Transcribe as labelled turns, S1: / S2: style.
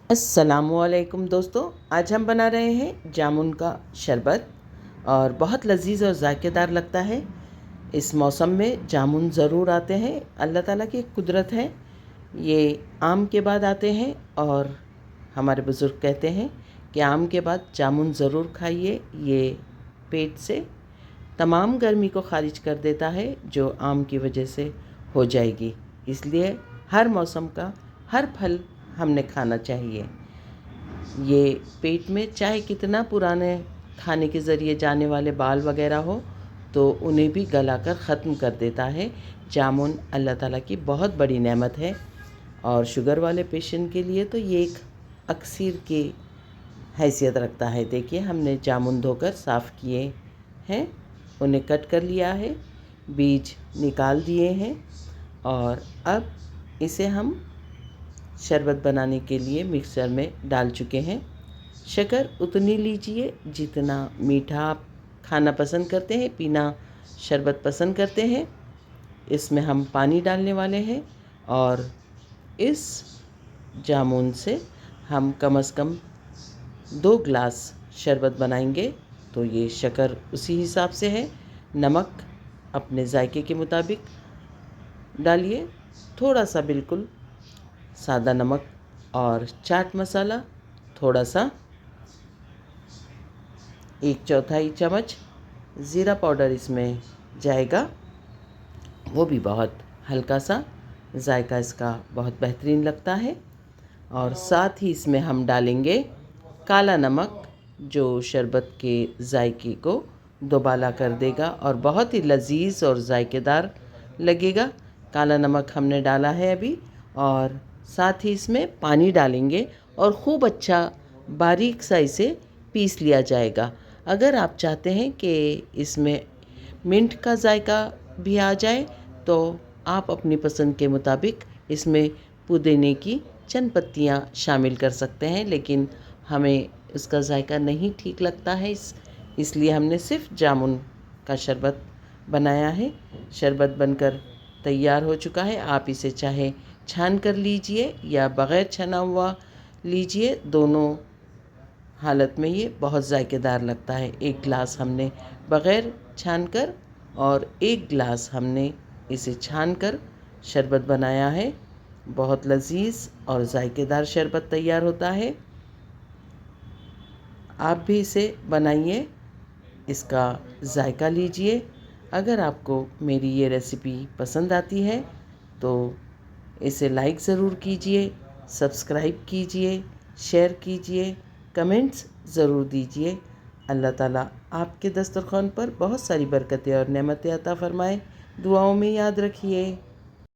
S1: अस्सलामुअलैकुम दोस्तों, आज हम बना रहे हैं जामुन का शरबत और बहुत लजीज और जायकेदार लगता है। इस मौसम में जामुन ज़रूर आते हैं, अल्लाह ताला की कुदरत है। ये आम के बाद आते हैं और हमारे बुज़ुर्ग कहते हैं कि आम के बाद जामुन ज़रूर खाइए। ये पेट से तमाम गर्मी को ख़ारिज कर देता है जो आम की वजह से हो जाएगी। इसलिए हर मौसम का हर फल हमने खाना चाहिए। ये पेट में चाहे कितना पुराने खाने के ज़रिए जाने वाले बाल वगैरह हो तो उन्हें भी गलाकर ख़त्म कर देता है। जामुन अल्लाह ताला की बहुत बड़ी नेमत है और शुगर वाले पेशेंट के लिए तो ये एक अक्सीर की हैसियत रखता है। देखिए, हमने जामुन धोकर साफ़ किए हैं, उन्हें कट कर लिया है, बीज निकाल दिए हैं और अब इसे हम शरबत बनाने के लिए मिक्सर में डाल चुके हैं। शक्कर उतनी लीजिए जितना मीठा आप खाना पसंद करते हैं, पीना शरबत पसंद करते हैं। इसमें हम पानी डालने वाले हैं और इस जामुन से हम कम से कम 2 गिलास शरबत बनाएंगे। तो ये शक्कर उसी हिसाब से है। नमक अपने जायके के मुताबिक डालिए, थोड़ा सा बिल्कुल सादा नमक और चाट मसाला थोड़ा सा, 1/4 चम्मच ज़ीरा पाउडर इसमें जाएगा, वो भी बहुत हल्का सा। जायका इसका बहुत बेहतरीन लगता है। और साथ ही इसमें हम डालेंगे काला नमक जो शरबत के जायके को दोबाला कर देगा और बहुत ही लजीज और जायकेदार लगेगा। काला नमक हमने डाला है अभी और साथ ही इसमें पानी डालेंगे और ख़ूब अच्छा बारीक सा इसे पीस लिया जाएगा। अगर आप चाहते हैं कि इसमें मिंट का जायका भी आ जाए तो आप अपनी पसंद के मुताबिक इसमें पुदीने की चंद पत्तियाँ शामिल कर सकते हैं, लेकिन हमें उसका जायका नहीं ठीक लगता है, इसलिए हमने सिर्फ जामुन का शरबत बनाया है। शरबत बनकर तैयार हो चुका है। आप इसे चाहे छान कर लीजिए या बग़ैर छना हुआ लीजिए, दोनों हालत में ये बहुत जायकेदार लगता है। 1 गिलास हमने बग़ैर छान कर और 1 गिलास हमने इसे छान कर शरबत बनाया है। बहुत लजीज और जायकेदार शरबत तैयार होता है। आप भी इसे बनाइए, इसका जायका लीजिए। अगर आपको मेरी ये रेसिपी पसंद आती है तो इसे लाइक ज़रूर कीजिए, सब्सक्राइब कीजिए, शेयर कीजिए, कमेंट्स ज़रूर दीजिए। अल्लाह ताला आपके दस्तरख़्वान पर बहुत सारी बरकतें और नेमतें अता फ़रमाए। दुआओं में याद रखिए।